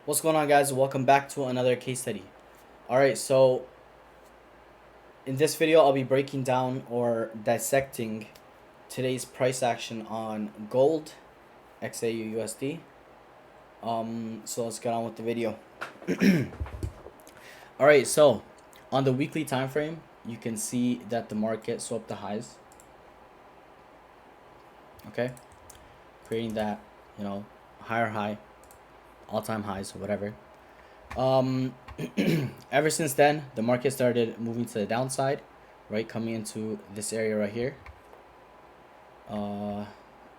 What's going on, guys? Welcome back to another case study. Alright, so in this video I'll be breaking down or dissecting today's price action on gold XAUUSD. So let's get on with the video. Alright, so on the weekly time frame you can see that the market swept the highs. Okay, creating that, higher high, all-time highs or whatever. Ever since then, the market started moving to the downside, right? Coming into this area right here.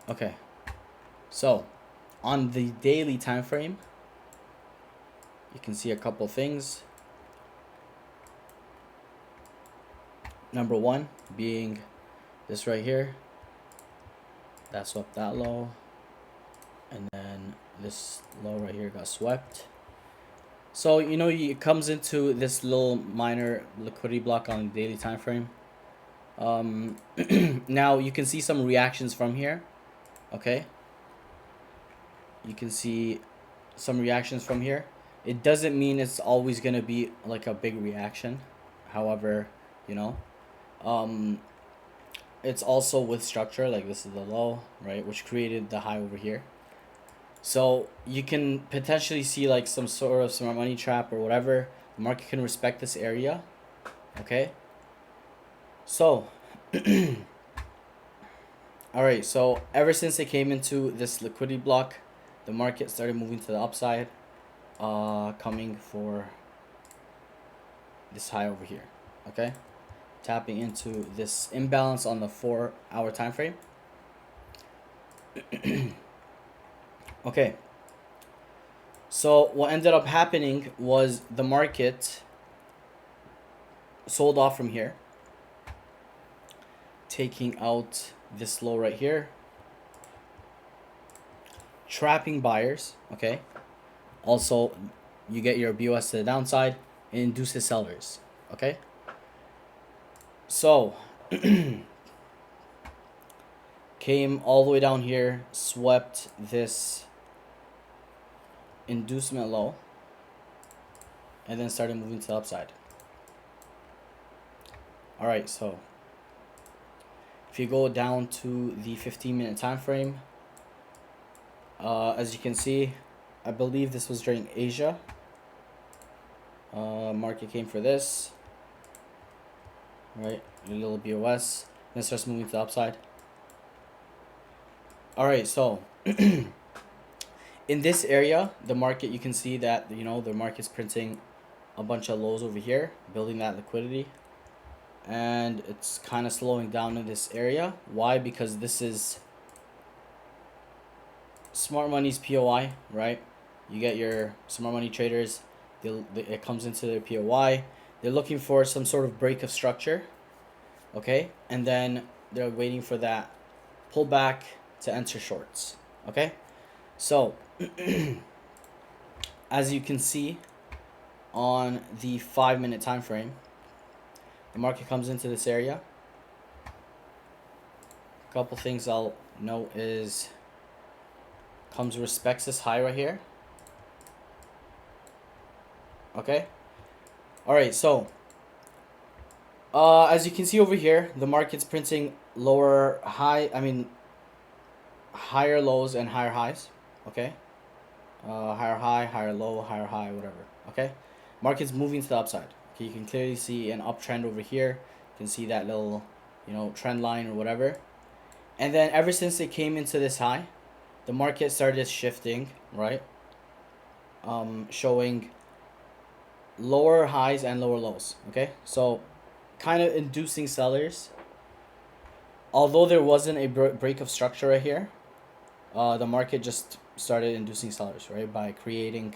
Okay. So, on the daily time frame, you can see a couple things. Number one being this right here. That swept that low. And then this low right here got swept. So, it comes into this little minor liquidity block on the daily time frame. Now you can see some reactions from here. Okay. You can see some reactions from here. It doesn't mean it's always going to be like a big reaction. However, it's also with structure. Like this is the low, right? Which created the high over here. So you can potentially see like some sort of smart money trap or whatever. The market can respect this area. Okay. So, alright, so ever since it came into this liquidity block, the market started moving to the upside, coming for this high over here. Okay. Tapping into this imbalance on the 4-hour time frame. Okay. So what ended up happening was the market sold off from here, taking out this low right here, trapping buyers. Okay. Also, you get your BOS to the downside and induces sellers. Okay. So came all the way down here, swept this inducement low, and then started moving to the upside. Alright, so if you go down to the 15-minute time frame, as you can see, I believe this was during Asia. Market came for this, right? A little BOS, then starts moving to the upside. Alright, so in this area, the market, you can see that, the market's printing a bunch of lows over here, building that liquidity. And it's kind of slowing down in this area. Why? Because this is smart money's POI, right? You get your smart money traders, it comes into their POI. They're looking for some sort of break of structure, okay? And then they're waiting for that pullback to enter shorts, okay? So as you can see on the 5-minute time frame, the market comes into this area. A couple things I'll note is respects this high right here. Okay. Alright, so as you can see over here, the market's printing higher lows and higher highs. Okay. Higher high, higher low, higher high, whatever. Okay. Market's moving to the upside. Okay, you can clearly see an uptrend over here. You can see that little, trend line or whatever. And then ever since it came into this high, the market started shifting, right? Showing lower highs and lower lows. Okay, so kind of inducing sellers. Although there wasn't a break of structure right here, the market just started inducing sellers, right, by creating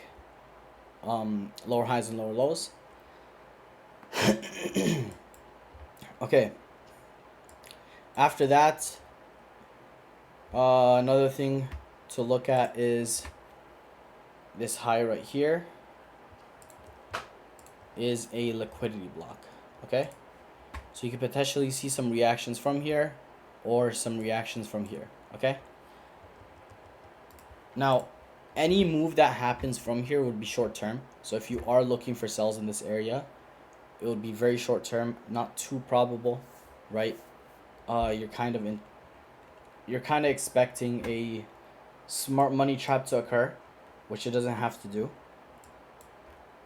lower highs and lower lows. Okay. After that, another thing to look at is this high right here is a liquidity block. Okay, so you could potentially see some reactions from here or some reactions from here. Okay, now any move that happens from here would be short term. So if you are looking for sells in this area, it would be very short term, not too probable, right? You're kind of expecting a smart money trap to occur, which it doesn't have to do.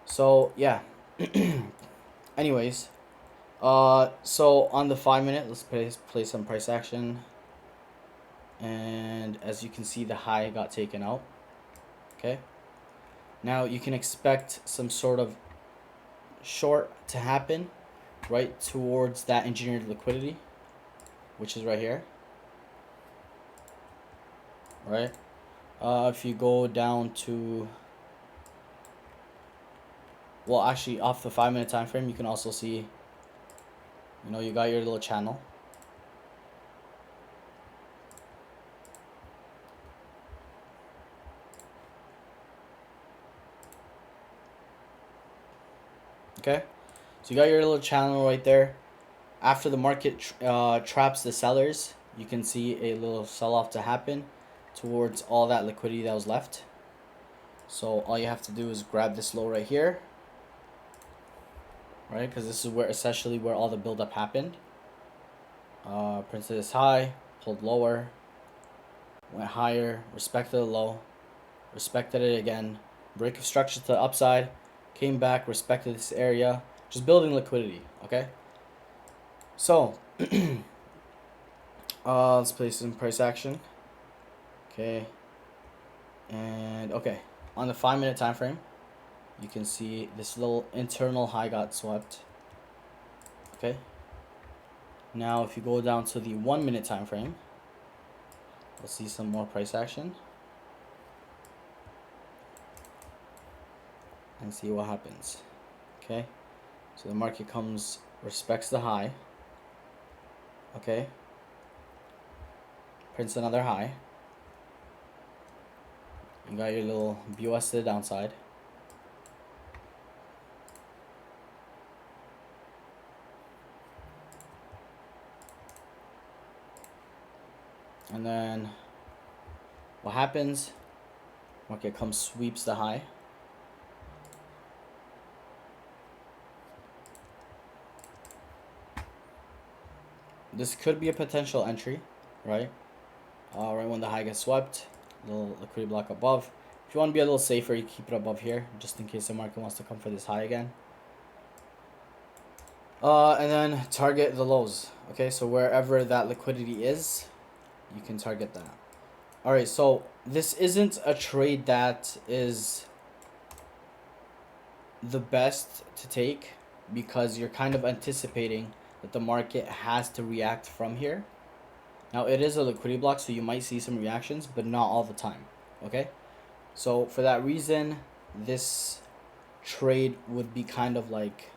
So yeah. Anyways, so on the 5 minute, let's play some price action. And as you can see, the high got taken out. Okay. Now you can expect some sort of short to happen right towards that engineered liquidity, which is right here. Right. If you go down to, well, actually off the 5 minute time frame, you can also see, you know, you got your little channel. Okay, so you got your little channel right there. After the market traps the sellers, you can see a little sell-off to happen towards all that liquidity that was left. So all you have to do is grab this low right here, right? Because this is where essentially where all the buildup happened. Printed this high, pulled lower, went higher, respected the low, respected it again, break of structure to the upside, came back, respected this area, just building liquidity. Okay. So let's play some price action. Okay. And okay, on the 5 minute time frame, you can see this little internal high got swept. Okay. Now if you go down to the 1 minute time frame, we'll see some more price action and see what happens. Okay. So the market comes, respects the high. Okay. Prints another high. You got your little BOS to the downside. And then what happens? Market comes, sweeps the high. This could be a potential entry, right? Right when the high gets swept, little liquidity block above. If you want to be a little safer, you keep it above here, just in case the market wants to come for this high again. And then target the lows. Okay, so wherever that liquidity is, you can target that. All right, so this isn't a trade that is the best to take because you're kind of anticipating that the market has to react from here. Now it is a liquidity block, so you might see some reactions, but not all the time. Okay, so for that reason, this trade would be kind of like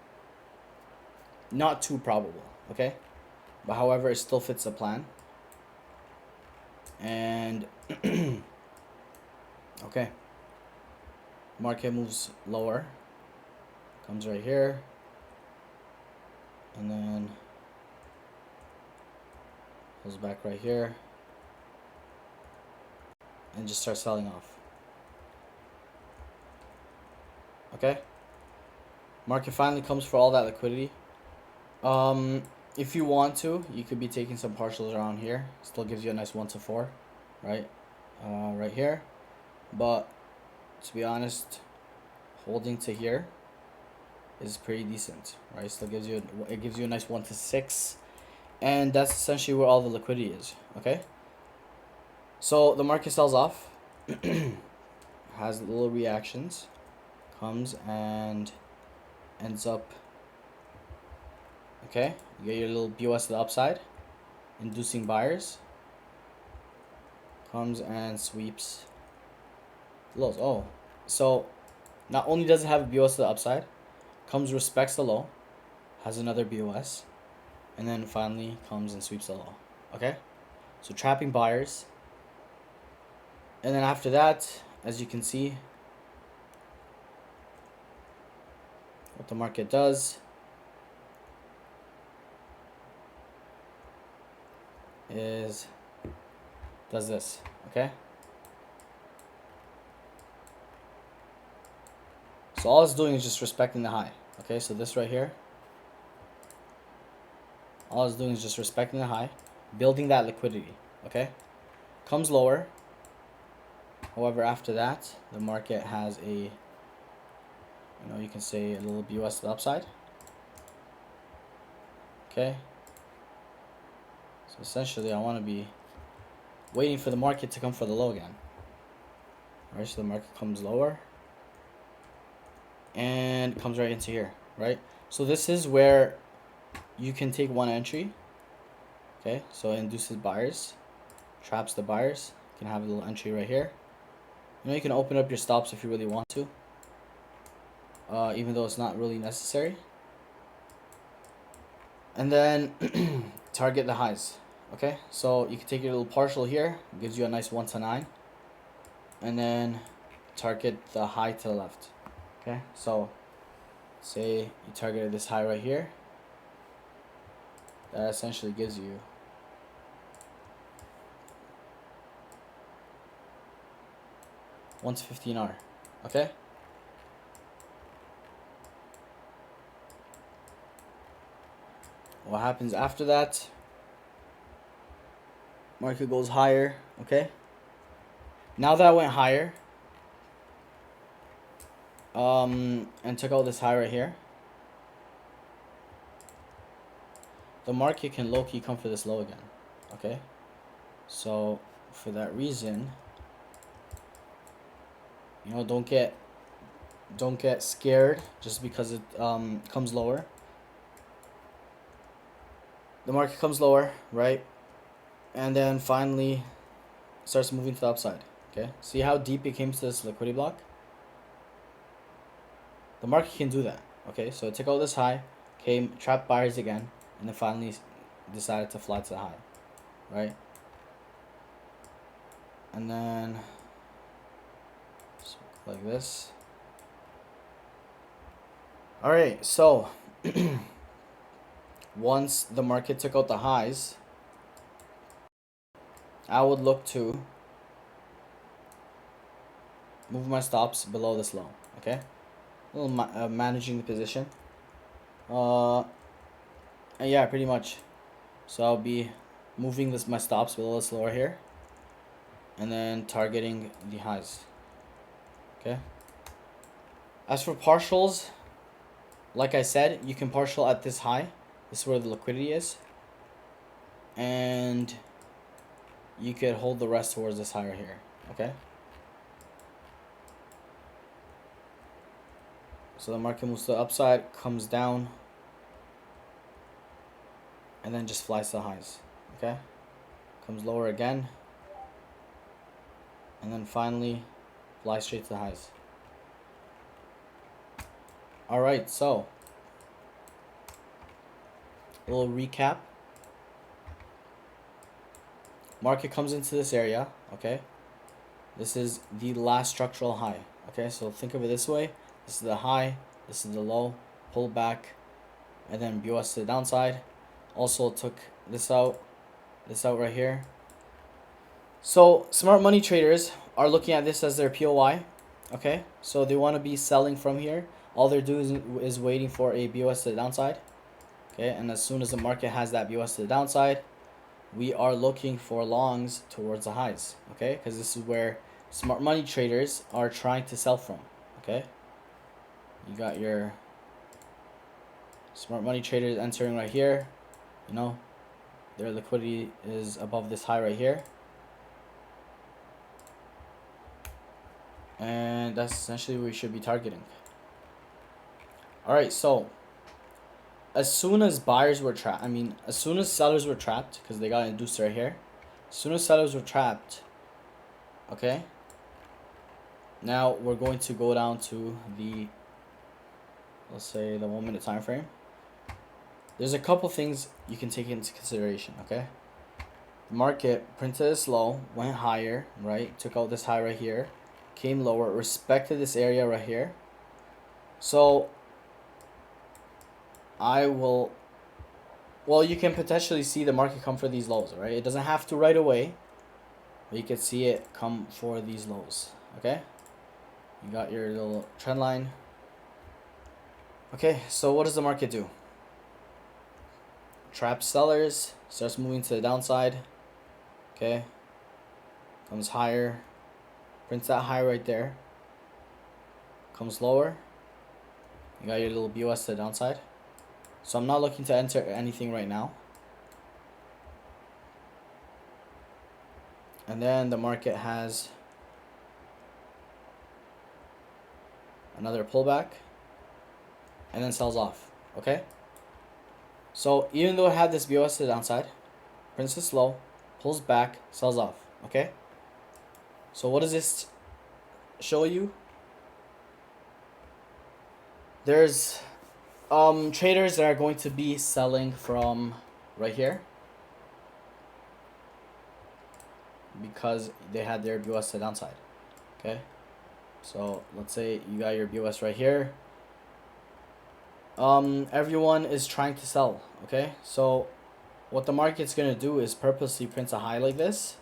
not too probable. Okay, but however, it still fits the plan. And okay, market moves lower, comes right here, and then goes back right here and just starts selling off. Okay, market finally comes for all that liquidity. If you want to, you could be taking some partials around here. Still gives you a nice 1 to 4, right? Right here. But to be honest, holding to here is pretty decent, right? Still gives you a nice 1 to 6, and that's essentially where all the liquidity is. Okay. So the market sells off, has little reactions, comes and ends up. Okay, you get your little BOS to the upside, inducing buyers. Comes and sweeps lows. Oh, so not only does it have a BOS to the upside, comes, respects the low, has another BOS, and then finally comes and sweeps the low. Okay, so trapping buyers. And then after that, as you can see, what the market does is does this. Okay, So all it's doing is just respecting the high. Okay, so this right here, all it's doing is just respecting the high, building that liquidity. Okay, comes lower. However, after that, the market has a, you can say a little BOS to the upside. Okay, so essentially I want to be waiting for the market to come for the low again. All right, so the market comes lower and comes right into here, right? So this is where you can take one entry. Okay, so it induces buyers, traps the buyers. You can have a little entry right here. You can open up your stops if you really want to, even though it's not really necessary. And then target the highs. Okay, so you can take your little partial here, gives you a nice 1 to 9, and then target the high to the left. Okay, so say you targeted this high right here, that essentially gives you one to 15R. Okay, what happens after that? Market goes higher. Okay, now that I went higher, and took out this high right here, the market can low-key come for this low again. Okay, so for that reason, don't get scared just because it comes lower. The market comes lower, right, and then finally starts moving to the upside. Okay, see how deep it came to this liquidity block? The market can do that. Okay, so it took out this high, came, trapped buyers again, and then finally decided to fly to the high, right? And then just like this. All right, so once the market took out the highs, I would look to move my stops below this low. Okay, a little managing the position. And yeah, pretty much. So I'll be moving my stops below this lower here, and then targeting the highs. Okay. As for partials, like I said, you can partial at this high. This is where the liquidity is, and you could hold the rest towards this higher here. Okay. So the market moves to the upside, comes down, and then just flies to the highs. Okay, comes lower again, and then finally flies straight to the highs. All right, so a little recap. Market comes into this area. Okay, this is the last structural high. Okay, so think of it this way: this is the high, this is the low, pull back, and then BOS to the downside. Also took this out right here. So smart money traders are looking at this as their POI. Okay, so they want to be selling from here. All they're doing is waiting for a BOS to the downside. Okay, and as soon as the market has that BOS to the downside, we are looking for longs towards the highs. Okay, because this is where smart money traders are trying to sell from. Okay, you got your smart money traders entering right here. Their liquidity is above this high right here, and that's essentially what we should be targeting. All right, so as soon as buyers were trapped, as soon as sellers were trapped, because they got induced right here, as soon as sellers were trapped, okay, now we're going to go down to the, let's say, the 1 minute time frame. There's a couple things you can take into consideration. Okay, the market printed this low, went higher, right, took out this high right here, came lower, respected this area right here. So you can potentially see the market come for these lows, right? It doesn't have to right away, but you can see it come for these lows. Okay, you got your little trend line, Okay, so what does the market do? Traps sellers, starts moving to the downside. Okay, comes higher, prints that high right there, comes lower. You got your little BOS to the downside. So I'm not looking to enter anything right now. And then the market has another pullback and then sells off. Okay, so even though it had this BOS to the downside, prints this low, pulls back, sells off. Okay, so what does this show you? There's traders that are going to be selling from right here because they had their BOS to the downside. Okay, so let's say you got your BOS right here. Everyone is trying to sell. Okay, so what the market's gonna do is purposely print a high like this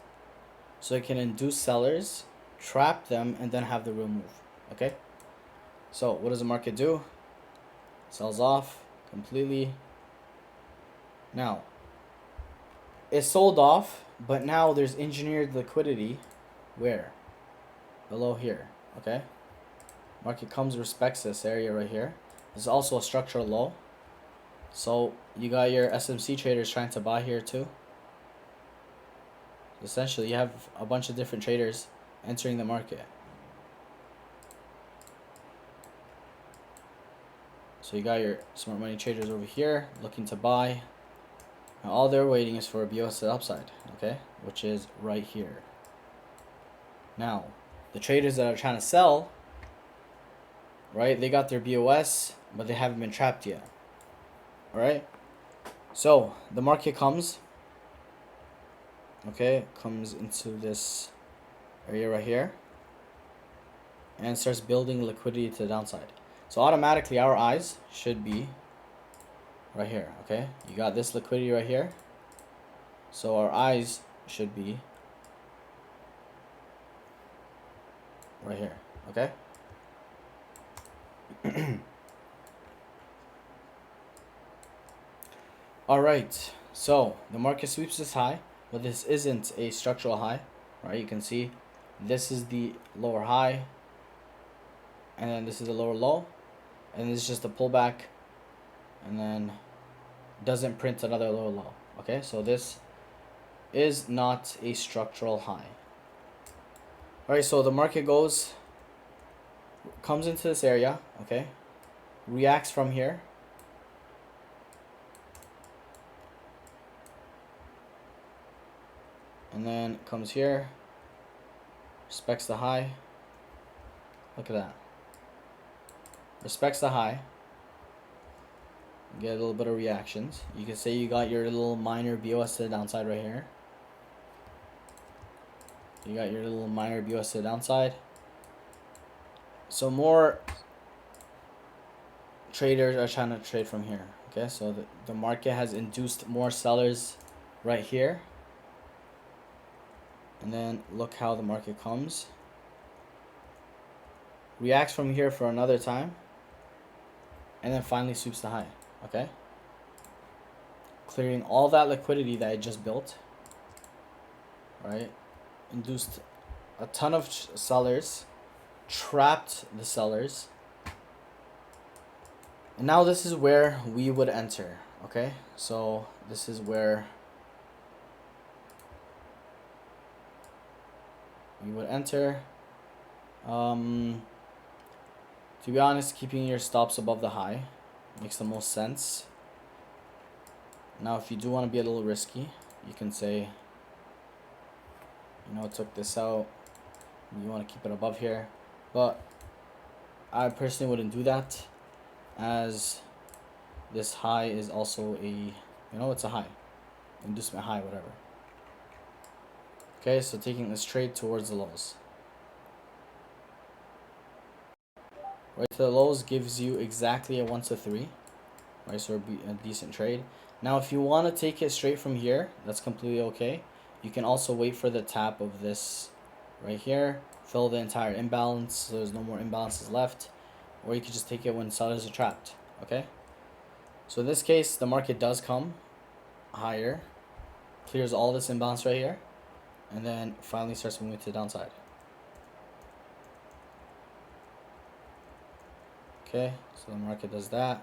so it can induce sellers, trap them, and then have the real move. Okay, so what does the market do? Sells off completely. Now it sold off, but now there's engineered liquidity where? Below here. Okay, market comes, respects this area right here. This is also a structural low, so you got your SMC traders trying to buy here too. Essentially, you have a bunch of different traders entering the market. So you got your smart money traders over here looking to buy. Now all they're waiting is for a BOS to the upside, okay, which is right here. Now, the traders that are trying to sell, right, they got their BOS, but they haven't been trapped yet. All right, so the market comes, okay, comes into this area right here and starts building liquidity to the downside. So automatically our eyes should be right here. Okay, you got this liquidity right here, so our eyes should be right here. Okay, all right, so the market sweeps this high, but this isn't a structural high, right? You can see this is the lower high, and then this is the lower low, and this is just a pullback, and then doesn't print another lower low. Okay, so this is not a structural high. All right, so the market comes into this area, okay, reacts from here, and then comes here, respects the high. Look at that, respects the high. Get a little bit of reactions. You can say you got your little minor BOS to the downside right here. You got your little minor BOS to the downside. So more traders are trying to trade from here. Okay, so the market has induced more sellers right here. And then look how the market comes. Reacts from here for another time. And then finally sweeps the high. Okay, clearing all that liquidity that I just built, right? Induced a ton of sellers, trapped the sellers, and now this is where we would enter. Okay, so this is where we would enter. To be honest, keeping your stops above the high makes the most sense. Now, if you do want to be a little risky, you can say, you know, took this out, you want to keep it above here, but I personally wouldn't do that, as this high is also a, you know, it's a high, inducement high, whatever. Okay, so taking this trade towards the lows. Right to the lows gives you exactly a 1 to 3. Right, so it'll be a decent trade. Now, if you want to take it straight from here, that's completely okay. You can also wait for the tap of this right here, fill the entire imbalance so there's no more imbalances left, or you could just take it when sellers are trapped. Okay, so in this case the market does come higher, clears all this imbalance right here, and then finally starts moving to the downside. Okay, so the market does that,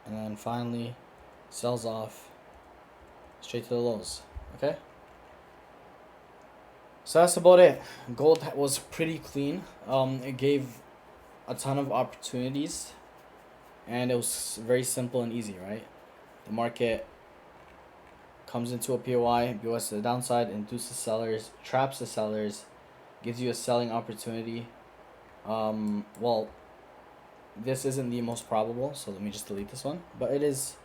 and then finally sells off straight to the lows. Okay, so that's about it. Gold was pretty clean. It gave a ton of opportunities, and it was very simple and easy, right? The market comes into a POI, BOS to the downside, induces sellers, traps the sellers, gives you a selling opportunity. Well, this isn't the most probable, so let me just delete this one. But it is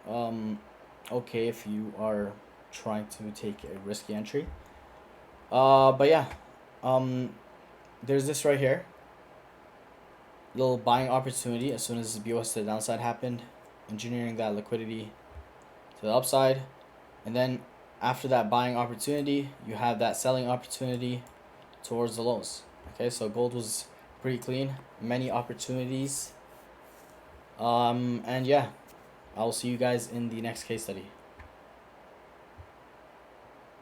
okay if you are trying to take a risky entry. But yeah, there's this right here. Little buying opportunity as soon as BOS to the downside happened, engineering that liquidity to the upside, and then after that buying opportunity, you have that selling opportunity towards the lows. Okay, so gold was pretty clean, many opportunities. And yeah, I'll see you guys in the next case study.